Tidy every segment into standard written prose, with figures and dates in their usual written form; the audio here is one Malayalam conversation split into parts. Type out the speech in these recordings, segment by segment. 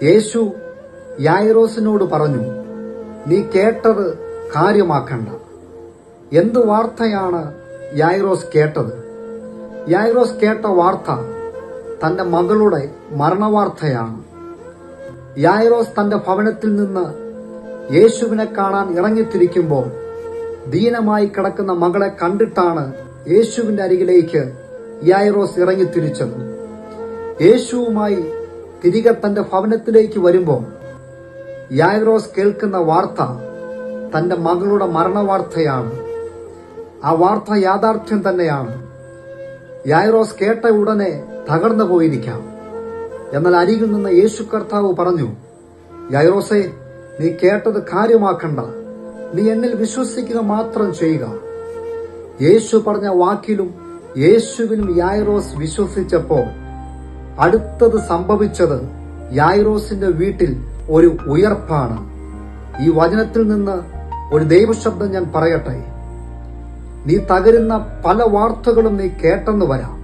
യേശു യായിറോസിനോട് പറഞ്ഞു, നീ കേട്ടത് കാര്യമാക്കണ്ട. എന്ത് വാർത്തയാണ് യായിറോസ് കേട്ടത്? യായിറോസ് കേട്ട വാർത്ത തന്റെ മകളുടെ മരണവാർത്തയാണ്. യായിറോസ് തന്റെ ഭവനത്തിൽ നിന്ന് യേശുവിനെ കാണാൻ ഇറങ്ങിത്തിരിക്കുമ്പോൾ ദീനമായി കിടക്കുന്ന മകളെ കണ്ടിട്ടാണ് യേശുവിന്റെ അരികിലേക്ക് യായിറോസ് ഇറങ്ങിത്തിരിച്ചത്. യേശുവുമായി തിരികെ തന്റെ ഭവനത്തിലേക്ക് വരുമ്പോൾ യായിറോസ് കേൾക്കുന്ന വാർത്ത തന്റെ മകളുടെ മരണവാർത്തയാണ്. ആ വാർത്ത യാഥാർത്ഥ്യം തന്നെയാണ്. യായിറോസ് കേട്ട ഉടനെ തകർന്നു പോയിരിക്കാം. എന്നാൽ അരികിൽ നിന്ന് യേശു കർത്താവ് പറഞ്ഞു, യായിറോസേ, നീ കേട്ടത് കാര്യമാക്കണ്ട, നീ എന്നിൽ വിശ്വസിക്കുക മാത്രം ചെയ്യുക. യേശു പറഞ്ഞ വാക്കിലും യേശുവിനും യായിറോസ് വിശ്വസിച്ചപ്പോൾ അടുത്തത് സംഭവിച്ചത് യായിറോസിന്റെ വീട്ടിൽ ഒരു ഉയർപ്പാണ്. ഈ വചനത്തിൽ നിന്ന് ഒരു ദൈവശബ്ദം ഞാൻ പറയട്ടെ. നീ തകരുന്ന പല വാർത്തകളും നീ കേട്ടെന്ന് വരാം.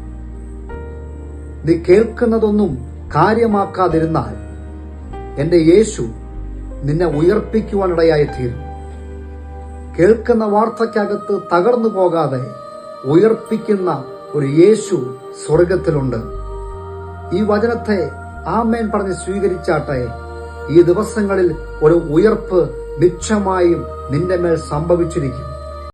നീ കേൾക്കുന്നതൊന്നും കാര്യമാക്കാതിരുന്നാൽ എന്റെ യേശു നിന്നെ ഉയർപ്പിക്കുവാനിടയായി തീരും. കേൾക്കുന്ന വാർത്തയ്ക്കകത്ത് തകർന്നു പോകാതെ ഉയർപ്പിക്കുന്ന ഒരു യേശു സ്വർഗത്തിലുണ്ട്. ഈ വചനത്തെ ആമേൻ പറഞ്ഞ് സ്വീകരിച്ചാട്ടെ. ഈ ദിവസങ്ങളിൽ ഒരു ഉയർപ്പ് നിശ്ചയമായും നിന്റെ മേൽ സംഭവിച്ചിരിക്കും.